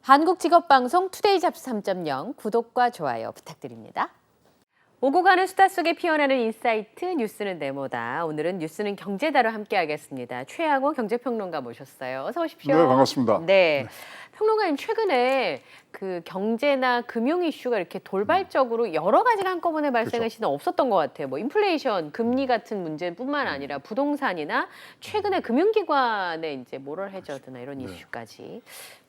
한국직업방송 투데이 잡스 3.0 구독과 좋아요 부탁드립니다. 오고 가는 수다 속에 피어나는 인사이트 뉴스는 네모다. 오늘은 뉴스는 경제다로 함께하겠습니다. 최양호 경제평론가 모셨어요. 어서 오십시오. 네, 반갑습니다. 네, 평론가님 최근에 그 경제나 금융 이슈가 이렇게 돌발적으로 여러 가지가 한꺼번에 발생할 그렇죠. 시는 없었던 것 같아요. 뭐 인플레이션, 금리 같은 문제뿐만 아니라 부동산이나 최근에 금융기관의 이제 모럴 해저드나 이런 네. 이슈까지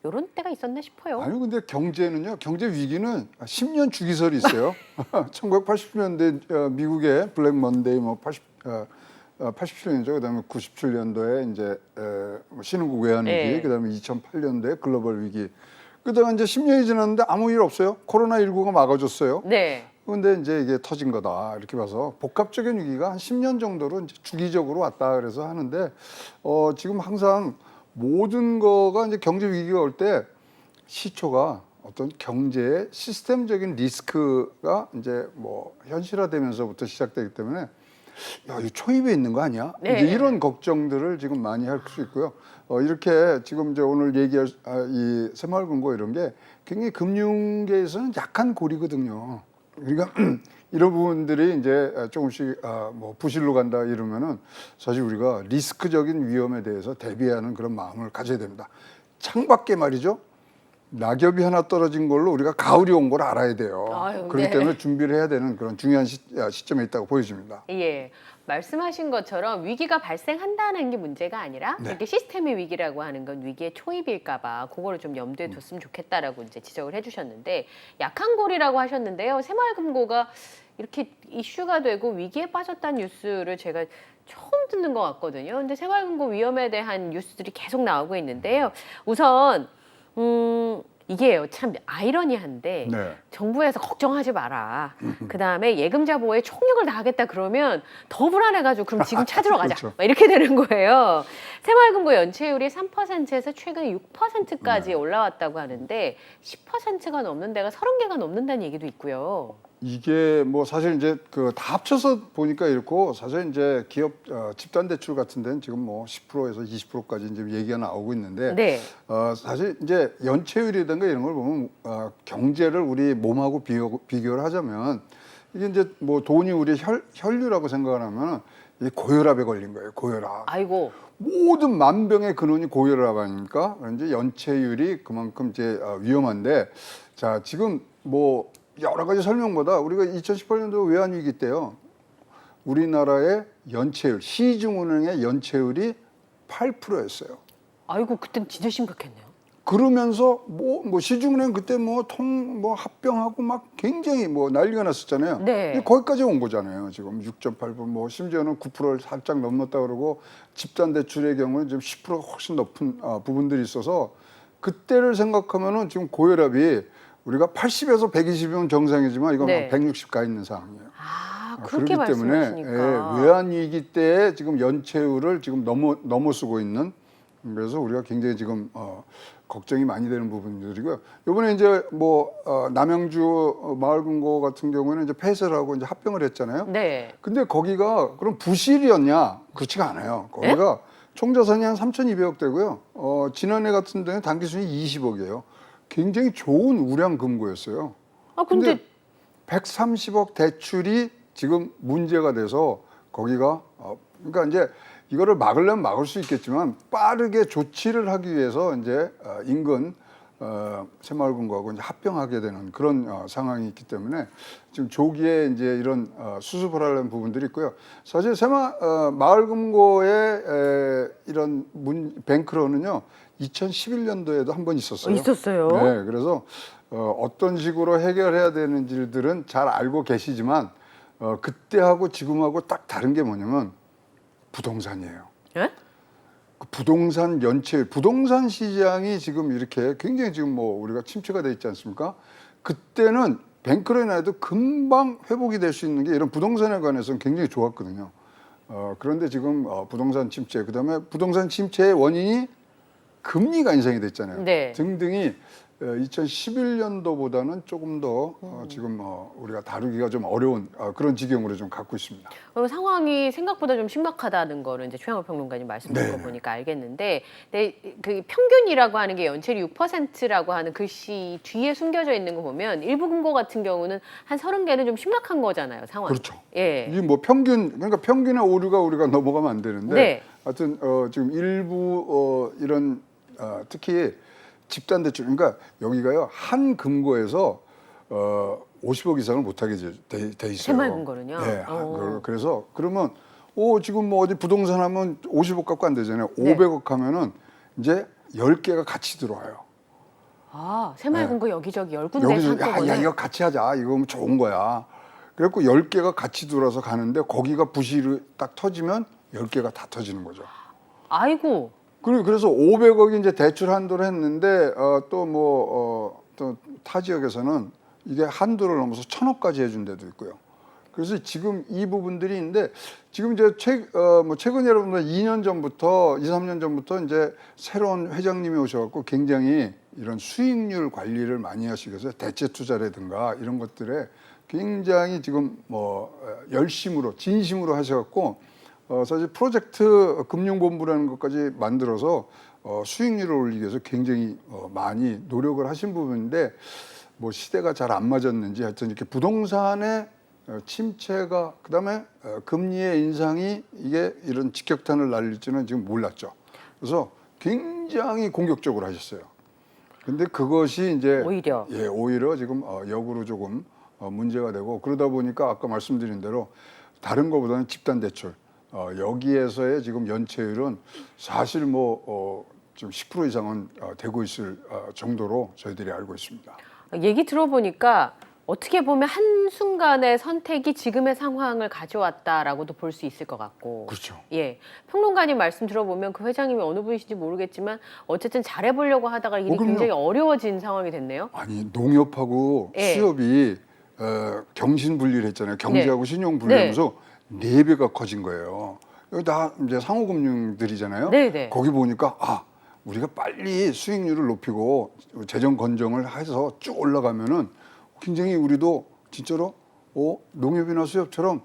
이런 때가 있었나 싶어요. 아니 근데 경제는요, 경제 위기는 10년 주기설이 있어요. 1980년대 미국의 블랙 먼데이 뭐 87년이죠. 그다음에 97년도에 이제 신흥국 외환 위기, 네. 그다음에 2008년도에 글로벌 위기. 그다가 이제 10년이 지났는데 아무 일 없어요. 코로나19가 막아줬어요. 네. 근데 이제 이게 터진 거다 이렇게 봐서 복합적인 위기가 한 10년 정도로 이제 주기적으로 왔다 그래서 하는데 지금 항상 모든 거가 이제 경제 위기가 올 때 시초가 어떤 경제의 시스템적인 리스크가 이제 뭐 현실화되면서부터 시작되기 때문에 야, 이 초입에 있는 거 아니야? 네. 이제 이런 걱정들을 지금 많이 할 수 있고요. 이렇게 지금 이제 오늘 얘기할 이 새마을금고 이런 게 굉장히 금융계에서는 약한 고리거든요. 그러니까 이런 부분들이 이제 조금씩 뭐 부실로 간다 이러면은 사실 우리가 리스크적인 위험에 대해서 대비하는 그런 마음을 가져야 됩니다. 창밖에 말이죠. 낙엽이 하나 떨어진 걸로 우리가 가을이 온 걸 알아야 돼요. 아유, 그렇기 네. 때문에 준비를 해야 되는 그런 중요한 시점에 있다고 보여집니다. 예. 말씀하신 것처럼 위기가 발생한다는 게 문제가 아니라 네. 이렇게 시스템의 위기라고 하는 건 위기의 초입일까 봐 그거를 좀 염두에 뒀으면 좋겠다라고 이제 지적을 해주셨는데 약한 고리라고 하셨는데요. 새마을금고가 이렇게 이슈가 되고 위기에 빠졌다는 뉴스를 제가 처음 듣는 것 같거든요. 근데 새마을금고 위험에 대한 뉴스들이 계속 나오고 있는데요. 우선 이게요, 참 아이러니한데 네. 정부에서 걱정하지 마라. 그다음에 예금자 보호에 총력을 다하겠다 그러면 더 불안해가지고 그럼 지금 찾으러 가자. 그렇죠. 막 이렇게 되는 거예요. 새마을금고 연체율이 3%에서 최근에 6%까지 올라왔다고 하는데 10%가 넘는 데가 30개가 넘는다는 얘기도 있고요. 이게 뭐 사실 이제 그 다 합쳐서 보니까 이렇고 사실 이제 기업 집단 대출 같은 데는 지금 뭐 10%에서 20%까지 이제 얘기가 나오고 있는데 네. 사실 이제 연체율이든가 이런 걸 보면 경제를 우리 몸하고 비교를 하자면 이게 이제 뭐 돈이 우리 혈류라고 생각을 하면 이 고혈압에 걸린 거예요. 고혈압. 아이고. 모든 만병의 근원이 고혈압 아닙니까? 이제 연체율이 그만큼 이제 위험한데 자 지금 뭐 여러 가지 설명보다 우리가 2018년도 외환위기 때요. 우리나라의 연체율, 시중은행의 연체율이 8%였어요. 아이고, 그땐 진짜 심각했네요. 그러면서 뭐 시중은행 그때 뭐 합병하고 막 굉장히 뭐 난리가 났었잖아요. 네. 거기까지 온 거잖아요. 지금 6.8%, 뭐 심지어는 9%를 살짝 넘었다 그러고 집단 대출의 경우는 지금 10%가 훨씬 높은 부분들이 있어서 그때를 생각하면은 지금 고혈압이 우리가 80에서 120이면 정상이지만 이건 네. 160 가 있는 상황이에요. 그렇게 그렇기 때문에 말씀하시니까. 외환위기 때 지금 연체율을 지금 넘어서고 있는 그래서 우리가 굉장히 지금 걱정이 많이 되는 부분들이고요. 이번에 이제 뭐 남양주 마을금고 같은 경우에는 이제 폐쇄를 하고 이제 합병을 했잖아요. 네. 근데 거기가 그럼 부실이었냐? 그렇지가 않아요. 거기가 총자산이 한 3,200억 되고요. 지난해 같은 데는 단기순이 20억이에요. 굉장히 좋은 우량 금고였어요. 근데 130억 대출이 지금 문제가 돼서 거기가 그러니까 이제 이거를 막으려면 막을 수 있겠지만 빠르게 조치를 하기 위해서 이제 인근 새마을금고하고 이제 합병하게 되는 그런 상황이 있기 때문에 지금 조기에 이제 이런 수습을 하려는 부분들이 있고요. 사실 마을금고의 이런 뱅크런은요 2011년도에도 한 번 있었어요. 있었어요? 네, 그래서 어떤 식으로 해결해야 되는지들은 잘 알고 계시지만 그때하고 지금하고 딱 다른 게 뭐냐면 부동산이에요. 예? 그 부동산 연체율, 부동산 시장이 지금 이렇게 굉장히 지금 뭐 우리가 침체가 돼 있지 않습니까? 그때는 뱅크런이 해도 금방 회복이 될 수 있는 게 이런 부동산에 관해서는 굉장히 좋았거든요. 그런데 지금 부동산 침체, 그다음에 부동산 침체의 원인이 금리가 인상이 됐잖아요. 네. 등등이 2011년도보다는 조금 더 지금 우리가 다루기가 좀 어려운 그런 지경으로 좀 갖고 있습니다. 상황이 생각보다 좀 심각하다는 거를 이제 최양호 평론가님 말씀 듣고 네. 보니까 알겠는데, 그 평균이라고 하는 게 연체율이 6%라고 하는 글씨 뒤에 숨겨져 있는 거 보면 일부 금고 같은 경우는 한 30개는 좀 심각한 거잖아요, 상황이. 그렇죠. 예. 이 뭐 평균 그러니까 평균의 오류가 우리가 넘어가면 안 되는데 네. 하여튼 지금 일부 이런 특히 집단 대출 그러니까 여기가요 한 금고에서 50억 이상을 못하게 돼 있어요. 새마을금고는요? 네. 어. 그래서 그러면 지금 뭐 어디 부동산 하면 50억 갖고 안 되잖아요. 네. 500억 하면은 이제 10개가 같이 들어와요. 아, 새마을금고 여기저기 10군데 여기서 한꺼번에. 이거 같이 하자. 이거 좋은 거야. 그래갖고 10개가 같이 들어와서 가는데 거기가 부실이 딱 터지면 10개가 다 터지는 거죠. 아이고. 그래서 500억이 이제 대출 한도를 했는데 또 타 지역에서는 이게 한도를 넘어서 1000억까지 해준 데도 있고요. 그래서 지금 이 부분들이 있는데 지금 이제 최근 여러분들 2년 전부터 2, 3년 전부터 이제 새로운 회장님이 오셔갖고 굉장히 이런 수익률 관리를 많이 하시기 위해서 대체 투자라든가 이런 것들에 굉장히 지금 열심으로 진심으로 하셔갖고 사실 프로젝트 금융본부라는 것까지 만들어서 수익률을 올리기 위해서 굉장히 많이 노력을 하신 부분인데 뭐 시대가 잘 안 맞았는지 하여튼 이렇게 부동산의 침체가 그다음에 금리의 인상이 이게 이런 직격탄을 날릴지는 지금 몰랐죠. 그래서 굉장히 공격적으로 하셨어요. 근데 그것이 이제 오히려 지금 역으로 조금 문제가 되고 그러다 보니까 아까 말씀드린 대로 다른 것보다는 집단 대출 여기에서의 지금 연체율은 사실 좀 10% 이상은 되고 있을 정도로 저희들이 알고 있습니다. 얘기 들어보니까 어떻게 보면 한순간의 선택이 지금의 상황을 가져왔다라고도 볼 수 있을 것 같고. 그렇죠. 예. 평론가님 말씀 들어보면 그 회장님이 어느 분이신지 모르겠지만 어쨌든 잘해보려고 하다가 일이 그럼요. 굉장히 어려워진 상황이 됐네요. 아니 농협하고 예. 수협이 경신분리를 했잖아요. 경제하고 신용분리하면서 4배가 커진 거예요. 여기 다 이제 상호금융들이잖아요. 네네. 거기 보니까 우리가 빨리 수익률을 높이고 재정 건정을 해서 쭉 올라가면은 굉장히 우리도 진짜로 농협이나 수협처럼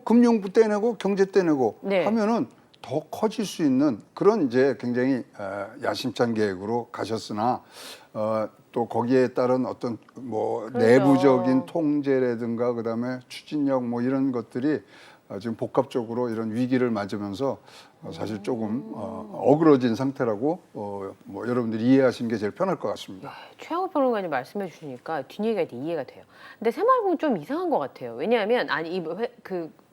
금융부 떼내고 경제 떼내고 하면은 더 커질 수 있는 그런 이제 굉장히 야심찬 계획으로 가셨으나 또 거기에 따른 어떤 그렇죠. 내부적인 통제라든가 그다음에 추진력 이런 것들이 지금 복합적으로 이런 위기를 맞으면서 사실 조금 어그러진 상태라고 여러분들이 이해하시는 게 제일 편할 것 같습니다. 최양호 평론가님 말씀해 주시니까 뒷얘기가 이해가 돼요. 근데 새마을금은 좀 이상한 것 같아요. 왜냐하면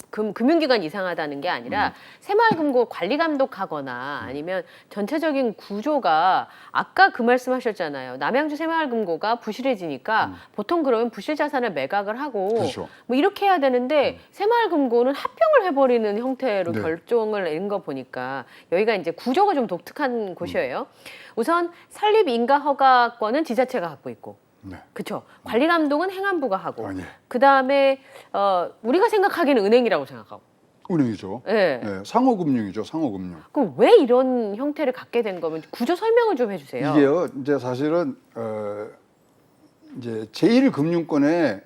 금융기관 이상하다는 게 아니라 새마을금고 관리 감독하거나 아니면 전체적인 구조가 아까 그 말씀하셨잖아요. 남양주 새마을금고가 부실해지니까 보통 그러면 부실 자산을 매각을 하고 그렇죠. 이렇게 해야 되는데 새마을금고는 합병을 해버리는 형태로 네. 결정을 내린 거 보니까 여기가 이제 구조가 좀 독특한 곳이에요. 우선 설립 인가 허가권은 지자체가 갖고 있고. 네. 그렇죠. 관리 감독은 행안부가 하고, 예. 그 다음에 우리가 생각하기에는 은행이라고 생각하고. 은행이죠. 네. 네, 상호금융이죠. 상호금융. 그럼 왜 이런 형태를 갖게 된 거면 구조 설명을 좀 해주세요. 이게요. 이제 사실은 이제 제1금융권에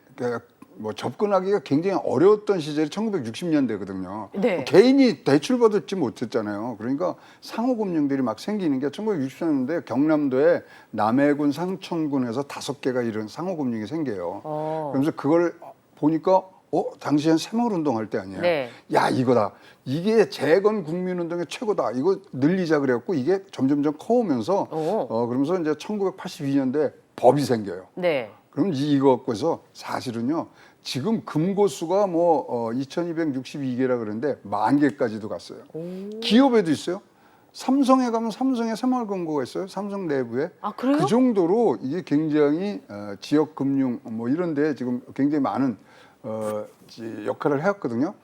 접근하기가 굉장히 어려웠던 시절이 1960년대거든요. 네. 개인이 대출받지 못했잖아요. 그러니까 상호금융들이 막 생기는 게 1960년대 경남도에 남해군, 상천군에서 5개가 이런 상호금융이 생겨요. 그러면서 그걸 보니까 당시엔 새마을운동 할 때 아니에요. 네. 야 이거다. 이게 재건 국민운동의 최고다. 이거 늘리자 그래갖고 이게 점점점 커오면서 그러면서 이제 1982년대 법이 생겨요. 네. 그럼 이거 갖고서 사실은요. 지금 금고수가 2262개라 그러는데 10,000개까지도 갔어요. 기업에도 있어요. 삼성에 가면 삼성에 새마을금고가 있어요. 삼성 내부에. 아, 그래요? 그 정도로 이게 굉장히 지역금융 이런 데 지금 굉장히 많은 역할을 해왔거든요.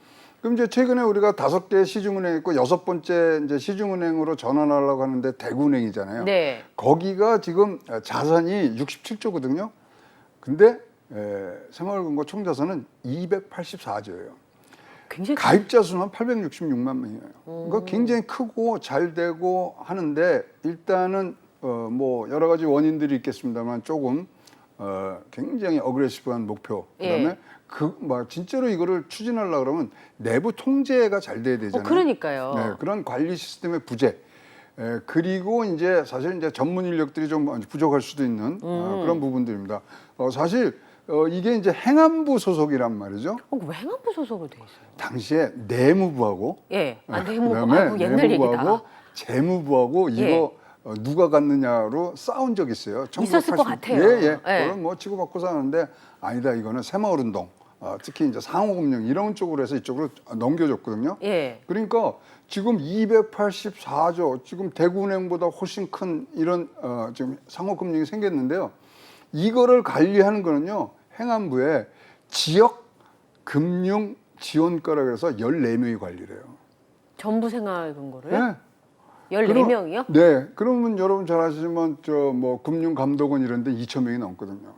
그럼 이제 최근에 우리가 5개 시중은행 있고 6번째 이제 시중은행으로 전환하려고 하는데 대구은행이잖아요. 네. 거기가 지금 자산이 67조거든요. 근데 새마을금고 총자산은 284조예요. 굉장히 가입자 수는 866만 명이에요. 그러니까 굉장히 크고 잘 되고 하는데 일단은 뭐 여러 가지 원인들이 있겠습니다만 조금 굉장히 어그레시브한 목표. 그다음에 예. 막 진짜로 이거를 추진하려고 그러면 내부 통제가 잘 돼야 되잖아요. 그러니까요. 네, 그런 관리 시스템의 부재. 그리고 이제 사실 이제 전문 인력들이 좀 부족할 수도 있는 그런 부분들입니다. 사실 이게 이제 행안부 소속이란 말이죠. 왜 행안부 소속으로 돼 있어요? 당시에 내무부하고 예, 내무부. 그다음에 아이고, 옛날 내무부하고 얘기다. 재무부하고 예. 이거 누가 갖느냐로 싸운 적이 있어요. 있었을 것 1980. 같아요. 예, 예. 예. 그걸 뭐 치고받고 사는데 아니다. 이거는 새마을운동, 특히 이제 상호금융 이런 쪽으로 해서 이쪽으로 넘겨줬거든요. 예. 그러니까 지금 284조, 지금 대구은행보다 훨씬 큰 이런 지금 상호금융이 생겼는데요. 이거를 관리하는 거는요, 행안부에 지역금융지원과라고 해서 14명이 관리를 해요. 전부 생활금고를 네. 14명이요? 네. 그러면 여러분 잘 아시지만 저 뭐 금융감독원 이런 데 2,000명이 넘거든요.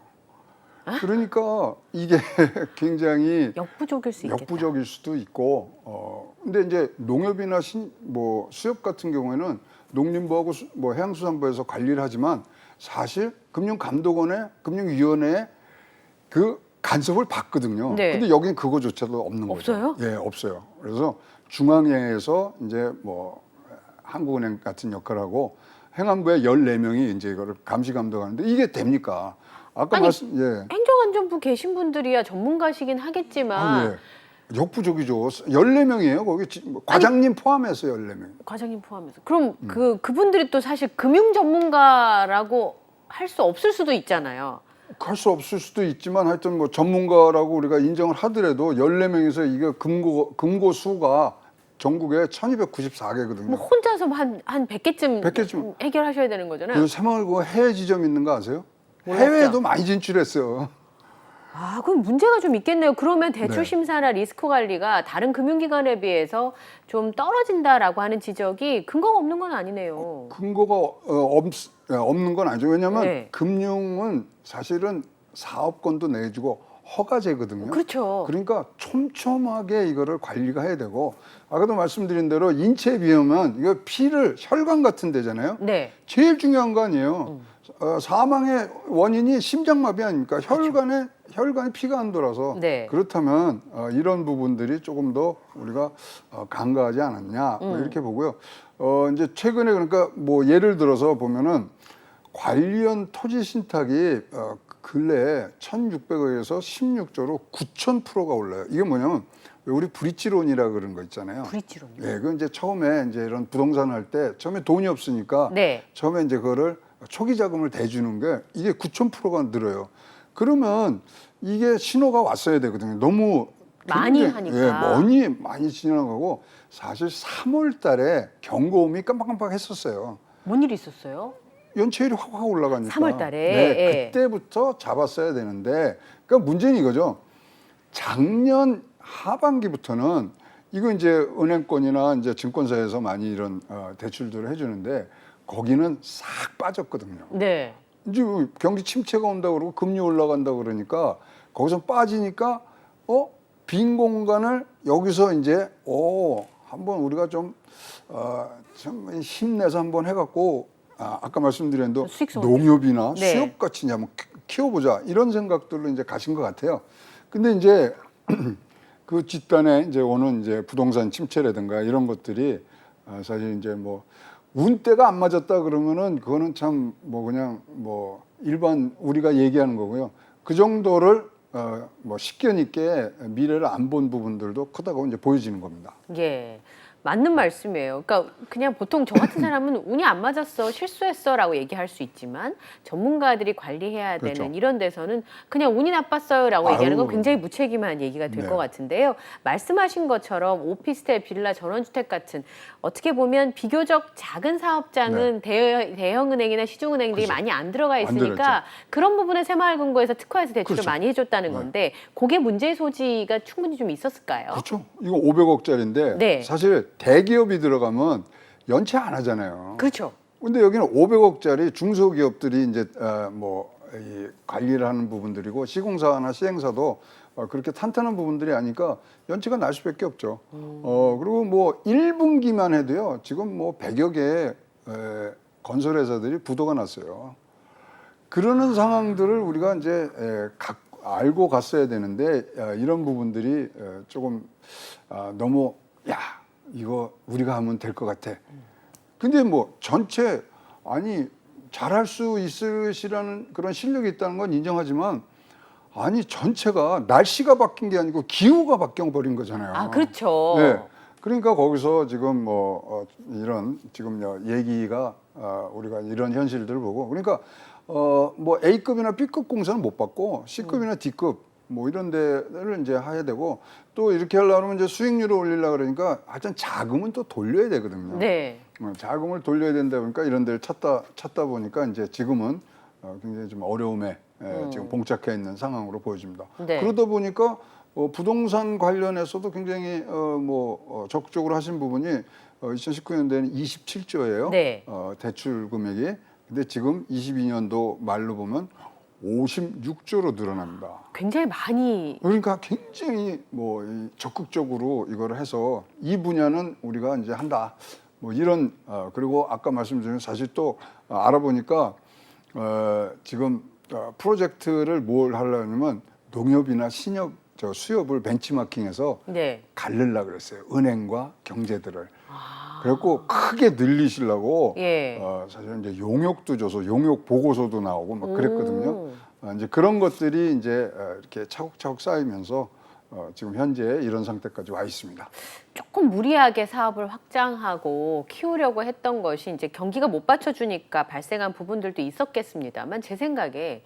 그러니까 이게 굉장히 역부족일 수 있겠다. 역부족일 수도 있고 근데 이제 농협이나 뭐 수협 같은 경우에는 농림부하고 뭐 해양수산부에서 관리를 하지만 사실 금융감독원의 금융위원회에 그 간섭을 받거든요. 네. 근데 여기는 그거조차도 없는 없어요? 거죠. 예, 없어요. 그래서 중앙회에서 이제 뭐 한국은행 같은 역할을 하고 행안부에 14명이 이제 이거를 감시 감독하는데 이게 됩니까? 아까 아니, 예. 행정안전부 계신 분들이야 전문가시긴 하겠지만 역부족이죠. 14명이에요. 거기 과장님 포함해서 14명. 과장님 포함해서 그럼 그분들이 또 사실 금융 전문가라고 할 수 없을 수도 있잖아요. 할 수 없을 수도 있지만 하여튼 뭐 전문가라고 우리가 인정을 하더라도 14명에서 이게 금고 수가 전국에 1294개거든요. 뭐 혼자서 한 100개쯤 100개쯤. 해결하셔야 되는 거잖아요. 그 새마을고 해외 지점 있는 거 아세요? 몰랐죠. 해외에도 많이 진출했어요. 그럼 문제가 좀 있겠네요. 그러면 대출 네. 심사나 리스크 관리가 다른 금융기관에 비해서 좀 떨어진다라고 하는 지적이 근거가 없는 건 아니네요. 근거가 없는 건 아니죠. 왜냐하면 네. 금융은 사실은 사업권도 내주고 허가제거든요. 그렇죠. 그러니까 촘촘하게 이거를 관리가 해야 되고 아까도 말씀드린 대로 인체 비염은 이거 피를 혈관 같은 데잖아요. 네. 제일 중요한 거 아니에요. 사망의 원인이 심장마비 아닙니까? 혈관에 피가 안 돌아서 네. 그렇다면 이런 부분들이 조금 더 우리가 간과하지 않았냐 뭐 이렇게 보고요. 이제 최근에 그러니까 뭐 예를 들어서 보면은 관리원 토지 신탁이 근래에 1,600억에서 16조로 9,000%가 올라요. 이게 뭐냐면 우리 브릿지론이라 그런 거 있잖아요. 브릿지론요? 예, 그 이제 처음에 이제 이런 부동산 할 때 처음에 돈이 없으니까 네. 처음에 이제 그거를 초기 자금을 대주는 게 이게 9,000%가 늘어요. 그러면 이게 신호가 왔어야 되거든요. 너무 많이 굉장히, 하니까. 많이 지나가고 사실 3월 달에 경고음이 깜빡깜빡 했었어요. 뭔 일이 있었어요? 연체율이 확 올라가니까. 3월 달에? 네, 예. 그때부터 잡았어야 되는데 그러니까 문제는 이거죠. 작년 하반기부터는 이거 이제 은행권이나 이제 증권사에서 많이 이런 대출들을 해주는데 거기는 싹 빠졌거든요. 네. 이제 경기 침체가 온다고 그러고 금리 올라간다고 그러니까 거기서 빠지니까 빈 공간을 여기서 이제 한번 우리가 좀 힘내서 한번 해갖고 아까 말씀드린 수익성 농협이나 네. 수협같이 이제 한번 키워보자 이런 생각들로 이제 가신 것 같아요. 근데 이제 그 뒷단에 이제 오는 이제 부동산 침체라든가 이런 것들이 사실 이제 뭐 운대가 안 맞았다 그러면은 그거는 참 뭐 그냥 뭐 일반 우리가 얘기하는 거고요. 그 정도를 뭐 식견 있게 미래를 안 본 부분들도 크다고 이제 보여지는 겁니다. 예. 맞는 말씀이에요. 그러니까 그냥 보통 저 같은 사람은 운이 안 맞았어, 실수했어라고 얘기할 수 있지만 전문가들이 관리해야 되는 그렇죠. 이런 데서는 그냥 운이 나빴어요라고 얘기하는 건 아유. 굉장히 무책임한 얘기가 될 네. 것 같은데요. 말씀하신 것처럼 오피스텔, 빌라, 전원주택 같은 어떻게 보면 비교적 작은 사업장은 대형은행이나 시중은행들이 그렇죠. 많이 안 들어가 안 있으니까 들어있죠. 그런 부분에 새마을금고에서 특화해서 대출을 그렇죠. 많이 해줬다는 네. 건데 그게 문제의 소지가 충분히 좀 있었을까요? 그렇죠. 이거 500억짜리인데 네. 사실 대기업이 들어가면 연체 안 하잖아요. 그렇죠. 근데 여기는 500억짜리 중소기업들이 이제 이 관리를 하는 부분들이고 시공사나 시행사도 그렇게 탄탄한 부분들이 아니까 연체가 날 수밖에 없죠. 그리고 뭐 1분기만 해도요. 지금 뭐 100여 개의 건설회사들이 부도가 났어요. 그러는 상황들을 우리가 이제 알고 갔어야 되는데 이런 부분들이 조금 너무 야 이거 우리가 하면 될 것 같아. 근데 뭐 전체 아니 잘할 수 있으시라는 그런 실력이 있다는 건 인정하지만 아니 전체가 날씨가 바뀐 게 아니고 기후가 바뀌어 버린 거잖아요. 아, 그렇죠. 네. 그러니까 거기서 지금 이런 지금 얘기가 우리가 이런 현실들을 보고 그러니까 뭐 A급이나 B급 공사는 못 받고 C급이나 D급 뭐 이런 데를 이제 해야 되고 또 이렇게 하려면 이제 수익률을 올리려고 그러니까 하여튼 자금은 또 돌려야 되거든요. 네. 자금을 돌려야 된다 보니까 이런 데를 찾다 보니까 이제 지금은 굉장히 좀 어려움에 지금 봉착해 있는 상황으로 보여집니다. 네. 그러다 보니까 부동산 관련해서도 굉장히 적극적으로 하신 부분이 2019년도에는 27조예요. 네. 대출 금액이. 근데 지금 22년도 말로 보면 56조로 늘어납니다. 굉장히 많이. 그러니까 굉장히 적극적으로 이걸 해서 이 분야는 우리가 이제 한다. 뭐 이런 그리고 아까 말씀드린 사실 또 알아보니까 지금 프로젝트를 뭘 하려면 농협이나 신협 수협을 벤치마킹해서 네. 가르려고 그랬어요. 은행과 경제들을. 그래갖고 크게 늘리시려고 예. 사실 이제 용역도 줘서 용역 보고서도 나오고 막 그랬거든요. 이제 그런 것들이 이제 이렇게 차곡차곡 쌓이면서 지금 현재 이런 상태까지 와 있습니다. 조금 무리하게 사업을 확장하고 키우려고 했던 것이 이제 경기가 못 받쳐주니까 발생한 부분들도 있었겠습니다만 제 생각에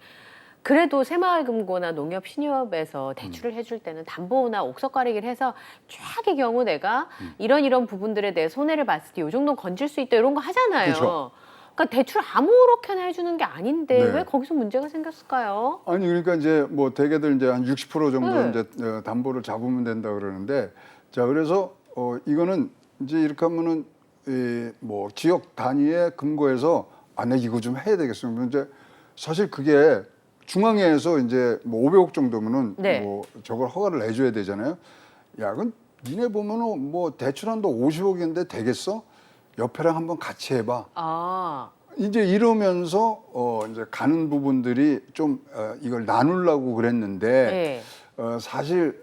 그래도 새마을금고나 농협, 신협에서 대출을 해줄 때는 담보나 옥석 가리기를 해서 최악의 경우 내가 이런 부분들에 대해 손해를 봤을 때 이 정도 건질 수 있다 이런 거 하잖아요. 그렇죠. 그러니까 대출 아무렇게나 해주는 게 아닌데 네. 왜 거기서 문제가 생겼을까요? 아니 그러니까 이제 뭐 대개들 이제 한 60% 정도 네. 이제 담보를 잡으면 된다 그러는데 자 그래서 이거는 이제 이렇게 하면은 뭐 지역 단위의 금고에서 내 이거 좀 해야 되겠어. 그러면 이제 사실 그게 중앙회에서 이제 뭐 500억 정도면은 네. 뭐 저걸 허가를 내줘야 되잖아요. 야, 그건 니네 보면은 뭐 대출한도 50억인데 되겠어? 옆에랑 한번 같이 해봐. 아, 이제 이러면서 이제 가는 부분들이 좀 이걸 나누려고 그랬는데 네. 사실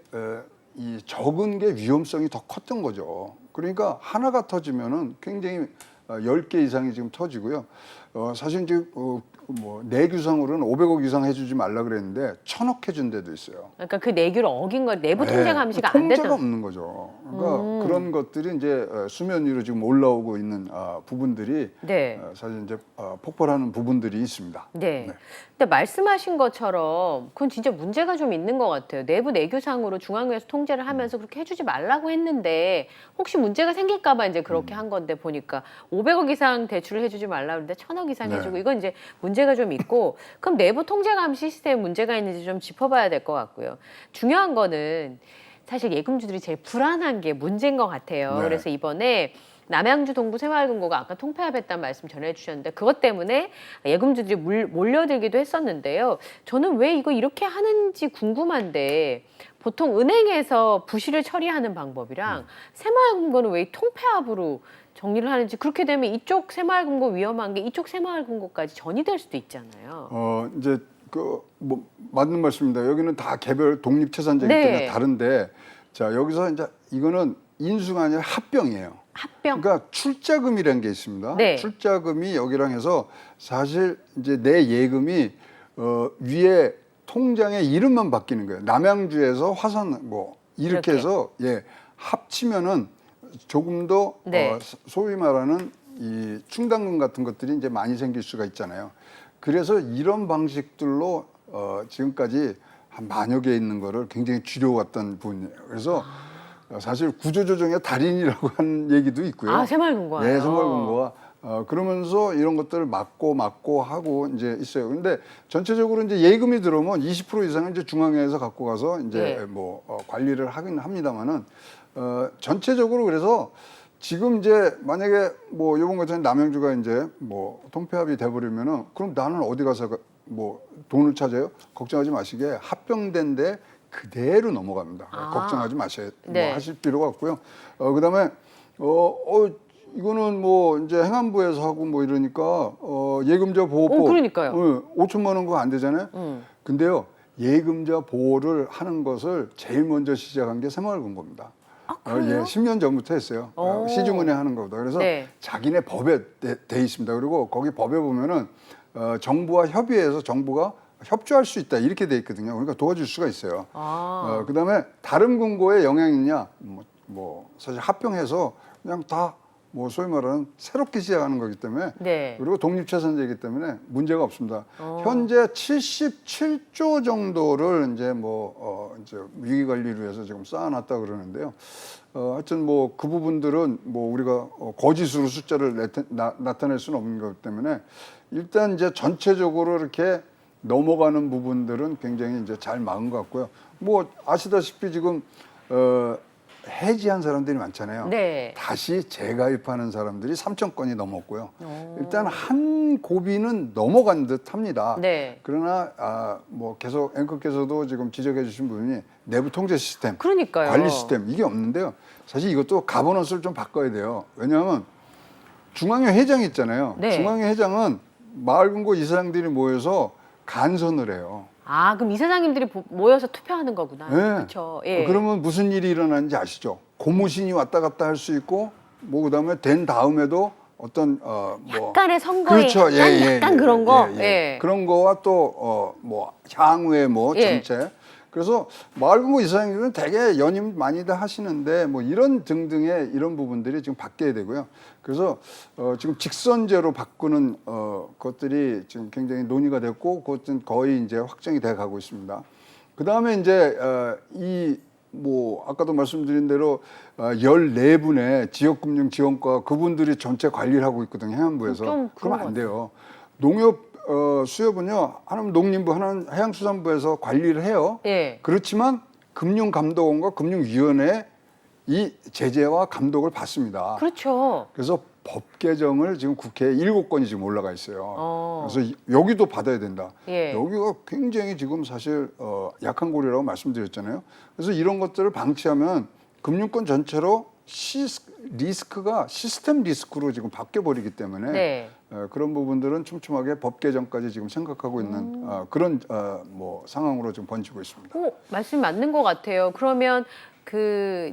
이 적은 게 위험성이 더 컸던 거죠. 그러니까 하나가 터지면은 굉장히 10개 이상이 지금 터지고요. 사실 이제 뭐 내규상으로는 500억 이상 해주지 말라 그랬는데 1000억 해준 데도 있어요. 그러니까 그 내규를 어긴 거 내부 네, 통제 감시가 안 통제가 됐던. 없는 거죠. 그러니까 그런 것들이 이제 수면 위로 지금 올라오고 있는 부분들이 네. 사실 이제 폭발하는 부분들이 있습니다. 네. 네. 근데 말씀하신 것처럼 그건 진짜 문제가 좀 있는 것 같아요. 내부 내규상으로 중앙위에서 통제를 하면서 그렇게 해주지 말라고 했는데 혹시 문제가 생길까봐 이제 그렇게 한 건데 보니까 500억 이상 대출을 해주지 말라고 했는데 1000억 이상 네. 해주고 이건 이제 문제가 좀 있고 그럼 내부 통제 감시 시스템에 문제가 있는지 좀 짚어봐야 될 것 같고요. 중요한 거는 사실 예금주들이 제일 불안한 게 문제인 것 같아요. 네. 그래서 이번에 남양주 동부 새마을금고가 아까 통폐합했다는 말씀 전해주셨는데 그것 때문에 예금주들이 몰려들기도 했었는데요. 저는 왜 이거 이렇게 하는지 궁금한데 보통 은행에서 부실을 처리하는 방법이랑 새마을금고는 왜 이 통폐합으로 정리를 하는지 그렇게 되면 이쪽 새마을금고 위험한 게 이쪽 새마을금고까지 전이될 수도 있잖아요. 이제 뭐 맞는 말씀입니다. 여기는 다 개별 독립채산제이기 네. 때문에 다른데 자 여기서 이제 이거는 인수가 아니라 합병이에요. 합병. 그러니까 출자금이라는 게 있습니다. 네. 출자금이 여기랑 해서 사실 이제 내 예금이 위에 통장의 이름만 바뀌는 거예요. 남양주에서 화산 뭐 이렇게 이렇게. 해서 합치면은 조금 더 네. 소위 말하는 이 충당금 같은 것들이 이제 많이 생길 수가 있잖아요. 그래서 이런 방식들로 지금까지 한 만여 개 있는 거를 굉장히 줄여왔던 분이에요. 그래서 사실 구조조정의 달인이라고 하는 얘기도 있고요. 아, 새마을금고요. 네, 새마을금고가 그러면서 이런 것들을 막고 하고 이제 있어요. 근데 전체적으로 이제 예금이 들어오면 20% 이상은 이제 중앙회에서 갖고 가서 이제 네. 관리를 하긴 합니다만은 전체적으로 그래서 지금 이제 만약에 뭐 이번 것처럼 남양주가 이제 뭐 통폐합이 돼버리면은 그럼 나는 어디 가서 뭐 돈을 찾아요? 걱정하지 마시게 합병된데 그대로 넘어갑니다. 걱정하지 마셔야 네. 뭐 하실 필요가 없고요. 그다음에 이거는 뭐 이제 행안부에서 하고 뭐 이러니까 예금자 보호법 그러니까요. 5천만 원 그거 안 되잖아요. 근데요 예금자 보호를 하는 것을 제일 먼저 시작한 게 새마을금고입니다. 그래요? 10년 전부터 했어요. 시중은행 하는 것보다. 그래서 네. 자기네 법에 돼 있습니다. 그리고 거기 법에 보면은 정부와 협의해서 정부가 협조할 수 있다 이렇게 돼 있거든요. 그러니까 도와줄 수가 있어요. 그다음에 다른 금고에 영향이 있냐? 뭐 사실 합병해서 그냥 다 뭐 소위 말하는 새롭게 시작하는 거기 때문에 네. 그리고 독립재산제이기 때문에 문제가 없습니다. 현재 77조 정도를 이제 이제 위기관리를 위해서 지금 쌓아놨다 그러는데요. 하여튼 뭐 그 부분들은 뭐 우리가 거짓으로 숫자를 나타낼 수는 없는 거기 때문에 일단 이제 전체적으로 이렇게 넘어가는 부분들은 굉장히 이제 잘 막은 것 같고요. 뭐 아시다시피 지금 해지한 사람들이 많잖아요. 네. 다시 재가입하는 사람들이 3천 건이 넘었고요. 일단 한 고비는 넘어간 듯합니다. 네. 그러나 뭐 계속 앵커께서도 지금 지적해 주신 부분이 내부 통제 시스템, 그러니까요. 관리 시스템 이게 없는데요. 사실 이것도 가버넌스를 좀 바꿔야 돼요. 왜냐하면 중앙회 회장이 있잖아요. 네. 중앙회 회장은 마을금고 이사장들이 모여서 간선을 해요. 그럼 이사장님들이 모여서 투표하는 거구나. 네. 그렇죠. 예. 그러면 무슨 일이 일어나는지 아시죠? 고무신이 왔다 갔다 할 수 있고, 뭐 그다음에 된 다음에도 어떤 약간의 선거에 그렇죠. 약간 그런 거. 예. 그런 거와 또 뭐 향후의 뭐 예. 정책. 그래서 마을금고 이사장님은 되게 연임 많이들 하시는데 뭐 이런 등등의 이런 부분들이 지금 바뀌어야 되고요. 그래서 지금 직선제로 바꾸는 것들이 지금 굉장히 논의가 됐고 그것은 거의 이제 확정이 돼 가고 있습니다. 그 다음에 이제 이 뭐 아까도 말씀드린 대로 14분의 지역금융지원과 그분들이 전체 관리를 하고 있거든요. 행안부에서. 좀 그런 그러면 안 돼요. 농협 수협은요. 하나는 농림부, 하나는 해양수산부에서 관리를 해요. 예. 그렇지만 금융감독원과 금융위원회 이 제재와 감독을 받습니다. 그렇죠. 그래서 법 개정을 지금 국회에 7건이 지금 올라가 있어요. 그래서 여기도 받아야 된다. 예. 여기가 굉장히 지금 사실 약한 고리라고 말씀드렸잖아요. 그래서 이런 것들을 방치하면 금융권 전체로 리스크가 시스템 리스크로 지금 바뀌어 버리기 때문에 네. 그런 부분들은 촘촘하게 법 개정까지 지금 생각하고 있는 그런 뭐 상황으로 지금 번지고 있습니다. 말씀이 맞는 것 같아요. 그러면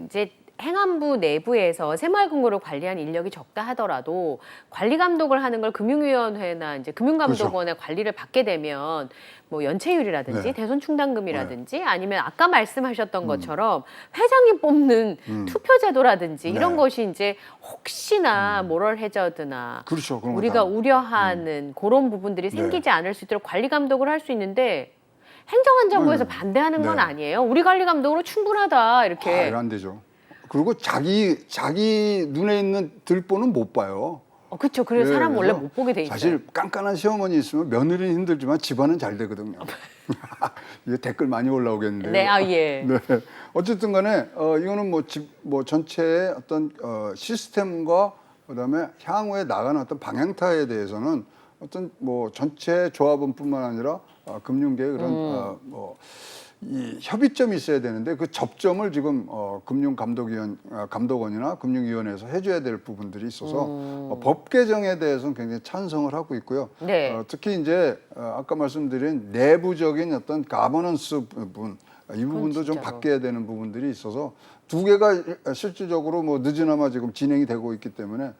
이제 행안부 내부에서 새마을금고를 관리한 인력이 적다 하더라도 관리 감독을 하는 걸 금융위원회나 이제 금융감독원의 그렇죠. 관리를 받게 되면 뭐 연체율이라든지 네. 대손 충당금이라든지 아니면 아까 말씀하셨던 것처럼 회장님 뽑는 투표제도라든지 이런 네. 것이 이제 혹시나 모럴 해저드나 그렇죠. 그런 거 우리가 다. 우려하는 그런 부분들이 생기지 않을 수 있도록 관리 감독을 할 수 있는데 행정안전부에서 반대하는 건 네. 아니에요. 우리 관리 감독으로 충분하다 이렇게. 안 되죠. 그리고 자기 눈에 있는 들보는 못 봐요. 그렇죠. 그래서 사람 원래 그래서 못 보게 돼 있어요. 사실 깐깐한 시어머니 있으면 며느리는 힘들지만 집안은 잘 되거든요. 이게 댓글 많이 올라오겠는데요. 네, 예. 네. 어쨌든 간에 이거는 뭐 전체의 어떤 시스템과 그다음에 향후에 나가는 어떤 방향타에 대해서는 어떤 뭐 전체 조합원뿐만 아니라 금융계의 그런 이 협의점이 있어야 되는데 그 접점을 지금 감독원이나 금융위원회에서 해줘야 될 부분들이 있어서 법 개정에 대해서는 굉장히 찬성을 하고 있고요. 네. 특히 이제 아까 말씀드린 내부적인 어떤 가버넌스 부분 이 부분도 좀 진짜로. 바뀌어야 되는 부분들이 있어서 두 개가 실질적으로 뭐 늦으나마 지금 진행이 되고 있기 때문에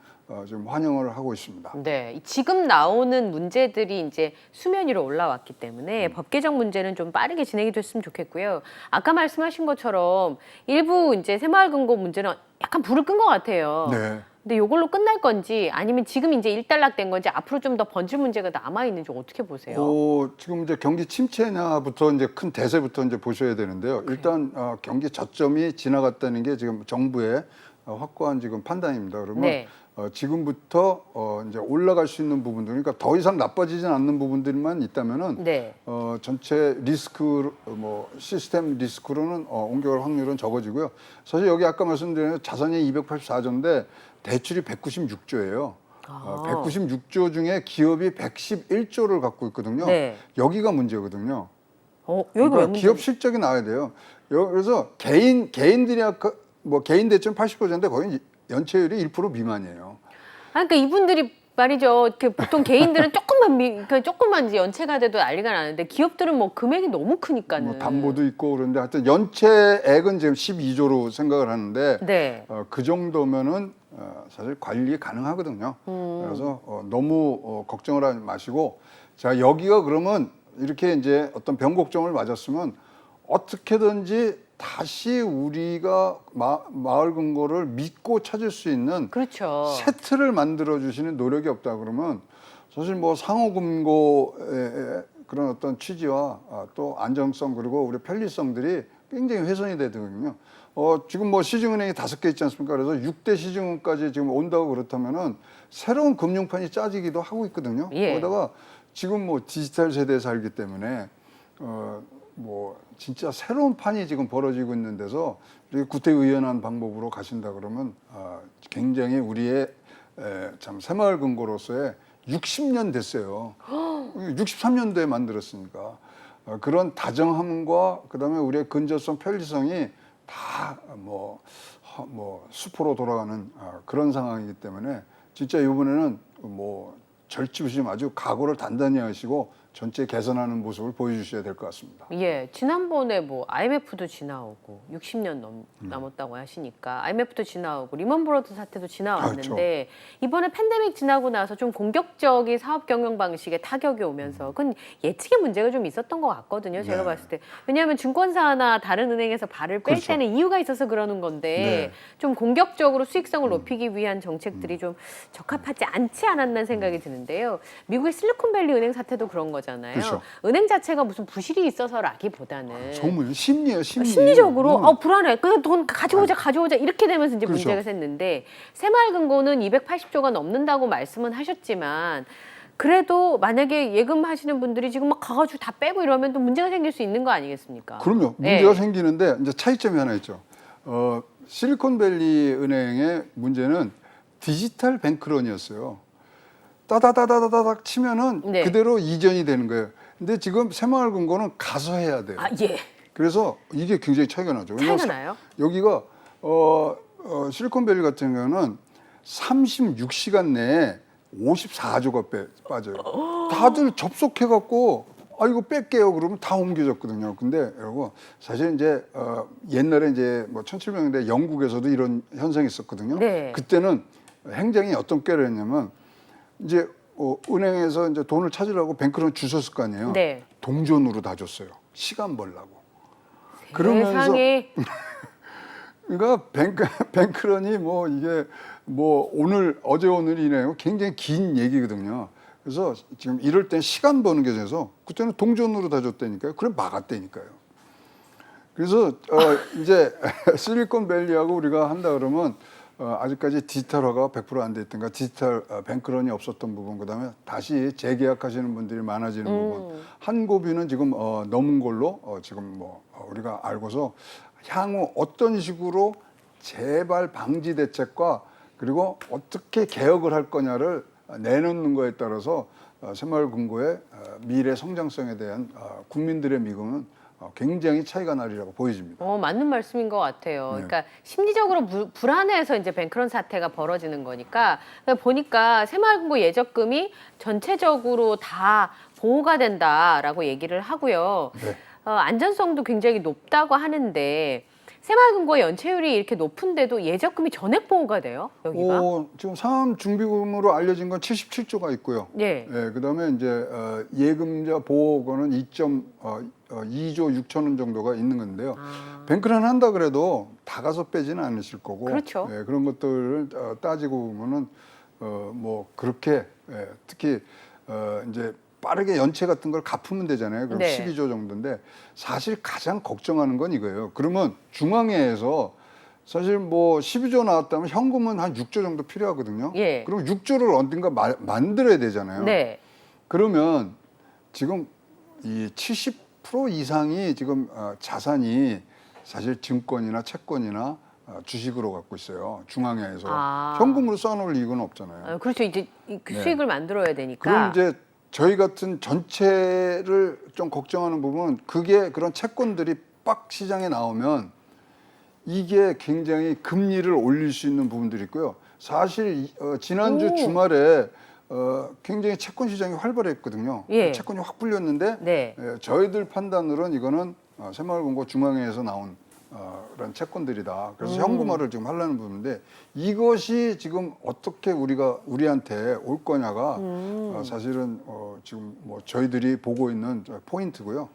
지금 환영을 하고 있습니다. 네, 지금 나오는 문제들이 이제 수면 위로 올라왔기 때문에 법 개정 문제는 좀 빠르게 진행이 됐으면 좋겠고요. 아까 말씀하신 것처럼 일부 이제 새마을금고 문제는 약간 불을 끈 것 같아요. 네. 근데 이걸로 끝날 건지 아니면 지금 이제 일단락된 건지 앞으로 좀 더 번질 문제가 남아 있는지 어떻게 보세요? 지금 이제 경기 침체냐부터 이제 큰 대세부터 이제 보셔야 되는데요. 일단 경기 저점이 지나갔다는 게 지금 정부의 확고한 지금 판단입니다. 그러면 네. 지금부터 이제 올라갈 수 있는 부분들, 그러니까 더 이상 나빠지진 않는 부분들만 있다면은 네. 전체 리스크 뭐 시스템 리스크로는 옮겨갈 확률은 적어지고요. 사실 여기 아까 말씀드린 자산이 284조인데 대출이 196조예요. 196조 중에 기업이 111조를 갖고 있거든요. 네. 여기가 문제거든요. 여기가 그러니까 왜 문제? 기업 실적이 나와야 돼요. 그래서 개인들이 뭐 개인 대출 80%인데 거의 연체율이 1% 미만이에요. 그러니까 이분들이 말이죠. 그 보통 개인들은 조금만 이제 연체가 돼도 난리가 나는데 기업들은 뭐 금액이 너무 크니까는. 뭐 담보도 있고 그런데 하여튼 연체액은 지금 12조로 생각을 하는데 네. 그 정도면은 사실 관리 가능하거든요. 그래서 너무 걱정을 하지 마시고 자 여기가 그러면 이렇게 이제 어떤 변곡점을 맞았으면 어떻게든지 다시 우리가 마을 금고를 믿고 찾을 수 있는 그렇죠. 새 틀을 만들어 주시는 노력이 없다 그러면 사실 뭐 상호금고의 그런 어떤 취지와 또 안정성 그리고 우리 편리성들이 굉장히 훼손이 되거든요. 지금 뭐 시중은행이 5개 있지 않습니까? 그래서 6대 시중은까지 지금 온다고 그렇다면은 새로운 금융판이 짜지기도 하고 있거든요. 예. 거기다가 지금 뭐 디지털 세대에 살기 때문에 뭐 진짜 새로운 판이 지금 벌어지고 있는 데서 이렇게 구태의연한 방법으로 가신다 그러면 굉장히 우리의 참 새마을 금고로서의 60년 됐어요. 63년도에 만들었으니까 그런 다정함과 그다음에 우리의 근저성 편리성이 다 뭐 수포로 돌아가는 그런 상황이기 때문에 진짜 이번에는 뭐 절치부심 아주 각오를 단단히 하시고 전체 개선하는 모습을 보여주셔야 될 것 같습니다. 예, 지난번에 뭐 IMF도 지나오고 60년 남았다고 하시니까 IMF도 지나오고 리먼 브러더 사태도 지나왔는데 이번에 팬데믹 지나고 나서 좀 공격적인 사업 경영 방식에 타격이 오면서 그건 예측의 문제가 좀 있었던 것 같거든요. 제가 네. 봤을 때. 왜냐하면 증권사나 다른 은행에서 발을 뺄 그렇죠. 때는 이유가 있어서 그러는 건데 네. 좀 공격적으로 수익성을 높이기 위한 정책들이 좀 적합하지 않지 않았나 생각이 드는데요. 미국의 실리콘밸리 은행 사태도 그런 거잖아요. 그렇죠. 은행 자체가 무슨 부실이 있어서라기보다는 정말 심리예요, 심리. 심리적으로 불안해. 그냥 돈 가져오자 이렇게 되면서 이제 그렇죠. 문제가 생는데 새마을금고는 280조가 넘는다고 말씀은 하셨지만 그래도 만약에 예금하시는 분들이 지금 막 가가지고 다 빼고 이러면 또 문제가 생길 수 있는 거 아니겠습니까? 그럼요. 문제가 생기는데 이제 차이점이 하나 있죠. 실리콘밸리 은행의 문제는 디지털 뱅크런이었어요. 따다다다다닥 치면은 네. 그대로 이전이 되는 거예요. 근데 지금 새마을금고는 가서 해야 돼요. 예. 그래서 이게 굉장히 차이가 나죠. 차이가 나요? 여기가 실리콘밸리 같은 경우는 36시간 내에 54조가 빠져요. 다들 접속해갖고 이거 뺄게요. 그러면 다 옮겨졌거든요. 근데 여러분 사실 이제 옛날에 이제 뭐 1700년대 영국에서도 이런 현상이 있었거든요. 네. 그때는 행정이 어떤 꾀를 했냐면 이제 은행에서 이제 돈을 찾으려고 뱅크런 주셨을 거 아니에요. 네. 동전으로 다 줬어요. 시간 벌라고. 그러면서 세상에. 그러니까 뱅크런이 뭐 이게 뭐 어제 오늘이네요. 굉장히 긴 얘기거든요. 그래서 지금 이럴 땐 시간 버는 게 돼서 그때는 동전으로 다 줬다니까요. 그래 막았다니까요. 그래서 이제 실리콘밸리하고 우리가 한다 그러면 아직까지 디지털화가 100% 안 돼 있던가 디지털 뱅크런이 없었던 부분 그다음에 다시 재계약하시는 분들이 많아지는 부분 한 고비는 지금 넘은 걸로 지금 뭐 우리가 알고서 향후 어떤 식으로 재발 방지 대책과 그리고 어떻게 개혁을 할 거냐를 내놓는 거에 따라서 새마을금고의 미래 성장성에 대한 국민들의 미국은 굉장히 차이가 나리라고 보여집니다. 맞는 말씀인 것 같아요. 네. 그러니까 심리적으로 불안해서 이제 뱅크런 사태가 벌어지는 거니까 보니까 새마을금고 예적금이 전체적으로 다 보호가 된다라고 얘기를 하고요. 네. 안전성도 굉장히 높다고 하는데 새마을금고 연체율이 이렇게 높은데도 예적금이 전액 보호가 돼요? 여기가? 지금 상암중비금으로 알려진 건 77조가 있고요. 예. 그다음에 이제 예금자 보호권은 2조 6천 원 정도가 있는 건데요. 뱅크런 한다 그래도 다 가서 빼지는 않으실 거고. 그렇죠. 그런 것들을 따지고 보면은 뭐 그렇게 특히 이제 빠르게 연체 같은 걸 갚으면 되잖아요. 그럼 네. 12조 정도인데 사실 가장 걱정하는 건 이거예요. 그러면 중앙회에서 사실 뭐 12조 나왔다면 현금은 한 6조 정도 필요하거든요. 예. 그럼 6조를 어딘가 만들어야 되잖아요. 네. 그러면 지금 이 70% 이상이 지금 자산이 사실 증권이나 채권이나 주식으로 갖고 있어요. 중앙회에서 현금으로 쌓아놓을 이유는 없잖아요. 그렇죠. 이제 그 네. 수익을 만들어야 되니까. 그럼 이제 저희 같은 전체를 좀 걱정하는 부분은 그게 그런 채권들이 빡 시장에 나오면 이게 굉장히 금리를 올릴 수 있는 부분들이 있고요. 사실 지난주 오. 주말에 굉장히 채권 시장이 활발했거든요. 예. 채권이 확 불렸는데 네. 저희들 판단으로는 이거는 새마을금고 중앙회에서 나온 그런 채권들이다. 그래서 현금화를 지금 하려는 부분인데 이것이 지금 어떻게 우리한테 올 거냐가 사실은 지금 뭐 저희들이 보고 있는 포인트고요.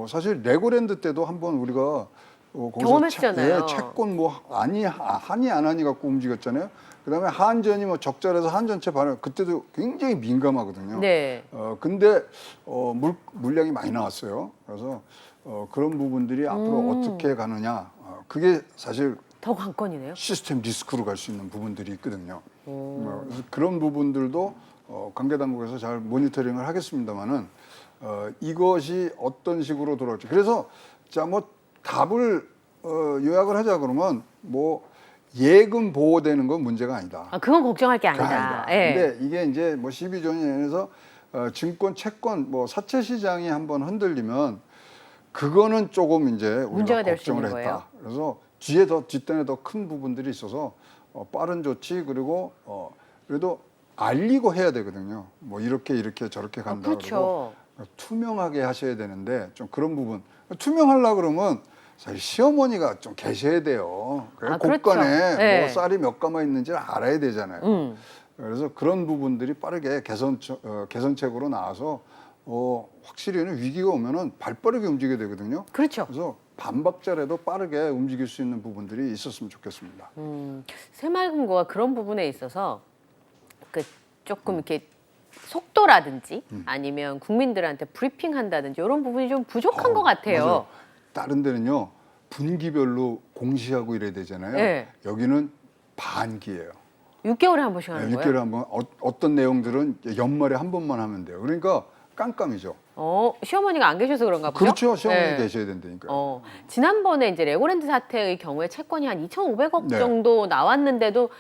사실 레고랜드 때도 한번 우리가 거기서 경험했잖아요. 채권 뭐 하니 안 하니 갖고 움직였잖아요. 그다음에 한전이 뭐 적절해서 한전채 발행 그때도 굉장히 민감하거든요. 네. 근데 물량이 많이 나왔어요. 그래서 그런 부분들이 앞으로 어떻게 가느냐 그게 사실 더 관건이네요. 시스템 리스크로 갈 수 있는 부분들이 있거든요. 그래서 그런 부분들도 관계 당국에서 잘 모니터링을 하겠습니다만은 이것이 어떤 식으로 돌아올지. 그래서 자 뭐 답을 요약을 하자 그러면 뭐 예금 보호되는 건 문제가 아니다. 아, 그건 걱정할 게 그건 아니다. 아니다. 예. 근데 이게 이제 뭐 12조년에서 증권, 채권, 뭐 사채 시장이 한번 흔들리면 그거는 조금 이제 우리가 문제가 될수 걱정을 있는 거예요. 했다. 그래서 뒷단에 더 큰 부분들이 있어서 빠른 조치 그리고 그래도 알리고 해야 되거든요. 뭐 이렇게 저렇게 간다. 그렇죠. 그리고 투명하게 하셔야 되는데 좀 그런 부분 투명하려 그러면 사실 시어머니가 좀 계셔야 돼요. 아, 곳간에 그렇죠. 네. 뭐 쌀이 몇 가마 있는지를 알아야 되잖아요. 그래서 그런 부분들이 빠르게 개선책으로 나와서 확실히는 위기가 오면은 발빠르게 움직여야 되거든요. 그렇죠. 그래서 반박자라도 빠르게 움직일 수 있는 부분들이 있었으면 좋겠습니다. 새마을금고가 그런 부분에 있어서 그 조금 이렇게 속도라든지 아니면 국민들한테 브리핑한다든지 이런 부분이 좀 부족한 것 같아요. 맞아요. 다른 데는요 분기별로 공시하고 이래야 되잖아요. 네. 여기는 반기예요. 6개월에 한 번씩 하는 6개월에 거예요? 한 번. 어떤 내용들은 연말에 한 번만 하면 돼요. 그러니까 깜깜이죠. 시어머니가 안 계셔서 그런가 보죠? 그렇죠. 시어머니 네. 계셔야 된다니까요. 지난번에 이제 레고랜드 사태의 경우에 채권이 한 2,500억 네. 정도 나왔는데도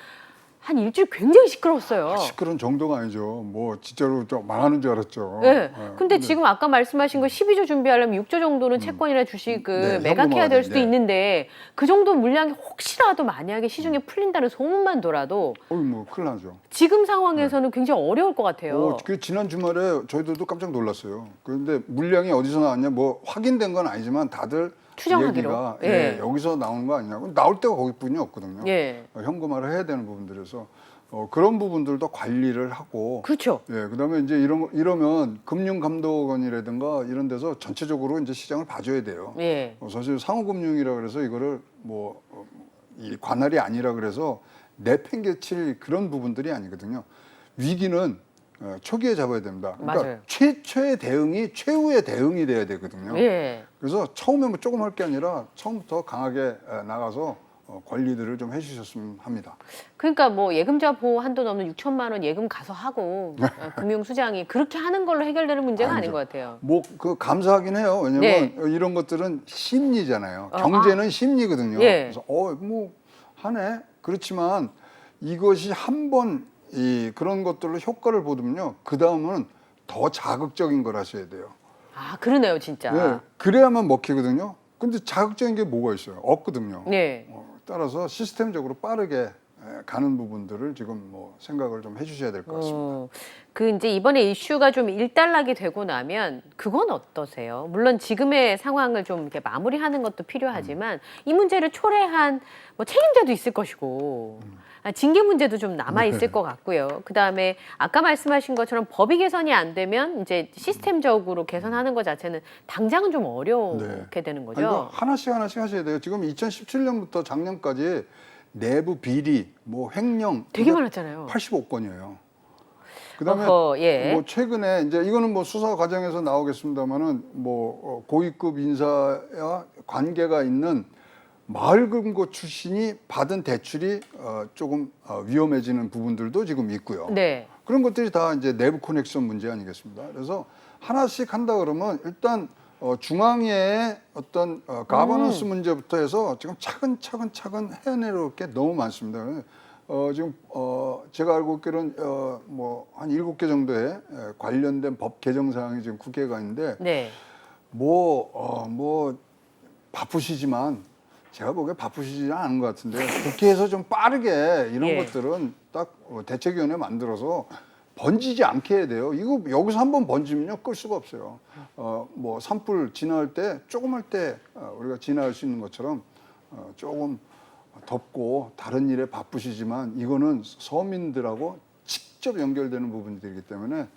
한 일주일 굉장히 시끄러웠어요. 시끄러운 정도가 아니죠. 뭐 진짜로 좀 망하는 줄 알았죠. 네. 근데 지금 아까 말씀하신 거 12조 준비하려면 6조 정도는 채권이나 주식을 네, 매각해야 현금화가 될 수도 네. 있는데 그 정도 물량이 혹시라도 만약에 시중에 풀린다는 소문만 돌아도 뭐 큰일 나죠. 지금 상황에서는 굉장히 어려울 것 같아요. 그 지난 주말에 저희들도 깜짝 놀랐어요. 그런데 물량이 어디서 나왔냐 뭐 확인된 건 아니지만 다들 추정하기로. 얘기가 예. 여기서 나오는 거 아니냐고 나올 때가 거기뿐이 없거든요. 예. 현금화를 해야 되는 부분들에서 그런 부분들도 관리를 하고 그렇죠. 그다음에 이제 이러면 금융감독원이라든가 이런 데서 전체적으로 이제 시장을 봐줘야 돼요. 예. 사실 상호금융이라 그래서 이거를 이 관할이 아니라 그래서 내팽개칠 그런 부분들이 아니거든요. 위기는 초기에 잡아야 됩니다. 그러니까 맞아요. 최초의 대응이 최후의 대응이 돼야 되거든요. 예. 그래서 처음에 뭐 조금 할 게 아니라 처음부터 강하게 나가서 관리들을 좀 해주셨으면 합니다. 그러니까 뭐 예금자 보호 한도 넘는 6천만 원 예금 가서 하고 금융수장이 그렇게 하는 걸로 해결되는 문제가 아닌 아니죠. 것 같아요. 뭐 감사하긴 해요. 왜냐면 네. 이런 것들은 심리잖아요. 경제는 심리거든요. 예. 그래서 뭐 하네. 그렇지만 이것이 한번 그런 것들로 효과를 보면요. 그 다음은 더 자극적인 걸 하셔야 돼요. 아, 그러네요, 진짜. 네. 그래야만 먹히거든요. 근데 자극적인 게 뭐가 있어요? 없거든요. 네. 따라서 시스템적으로 빠르게 가는 부분들을 지금 뭐 생각을 좀 해주셔야 될 것 같습니다. 그 이제 이번에 이슈가 좀 일단락이 되고 나면 그건 어떠세요? 물론 지금의 상황을 좀 이렇게 마무리하는 것도 필요하지만 이 문제를 초래한 뭐 책임자도 있을 것이고 징계 문제도 좀 남아 있을 것 같고요. 그 다음에 아까 말씀하신 것처럼 법이 개선이 안 되면 이제 시스템적으로 개선하는 것 자체는 당장은 좀 어렵게 되는 거죠. 그러니까 하나씩 하셔야 돼요. 지금 2017년부터 작년까지 내부 비리, 뭐 횡령 되게 많았잖아요. 85건이에요. 그다음에 예. 뭐 최근에 이제 이거는 뭐 수사 과정에서 나오겠습니다만은 뭐 고위급 인사와 관계가 있는 마을금고 출신이 받은 대출이 조금 위험해지는 부분들도 지금 있고요. 네. 그런 것들이 다 이제 내부 커넥션 문제 아니겠습니까? 그래서 하나씩 한다 그러면 일단 중앙의 어떤 가버넌스 문제부터 해서 지금 차근차근 해내려올 게 너무 많습니다. 지금 제가 알고 있기로는 뭐 한 7개 정도의 관련된 법 개정 사항이 지금 국회에 가 있는데 네. 뭐 바쁘시지만 제가 보기에 바쁘시지 않은 것 같은데 국회에서 좀 빠르게 이런 예. 것들은 딱 대책위원회 만들어서 번지지 않게 해야 돼요. 이거 여기서 한번 번지면요 끌 수가 없어요. 뭐 산불 진화할 때 조금 할 때 우리가 진화할 수 있는 것처럼 조금 덥고 다른 일에 바쁘시지만 이거는 서민들하고 직접 연결되는 부분들이기 때문에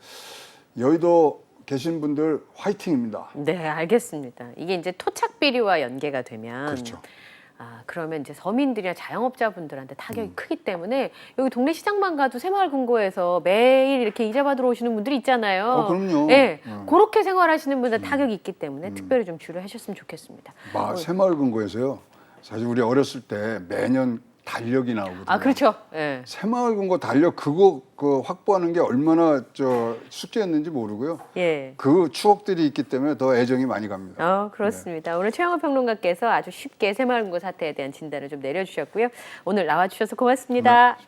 여의도 계신 분들 화이팅입니다. 네, 알겠습니다. 이게 이제 토착 비리와 연계가 되면 그렇죠. 그러면 이제 서민들이나 자영업자분들한테 타격이 크기 때문에 여기 동네 시장만 가도 새마을금고에서 매일 이렇게 이자 받으러 오시는 분들이 있잖아요. 그럼요. 네, 그렇게 생활하시는 분들 타격이 있기 때문에 특별히 좀 주의하셨으면 좋겠습니다. 새마을금고에서요. 사실 우리 어렸을 때 매년 달력이 나오거든요. 그렇죠. 예. 새마을금고 달력 그거 확보하는 게 얼마나 숙제였는지 모르고요. 예. 그 추억들이 있기 때문에 더 애정이 많이 갑니다. 그렇습니다. 오늘 최영호 평론가께서 아주 쉽게 새마을금고 사태에 대한 진단을 좀 내려주셨고요. 오늘 나와주셔서 고맙습니다. 네.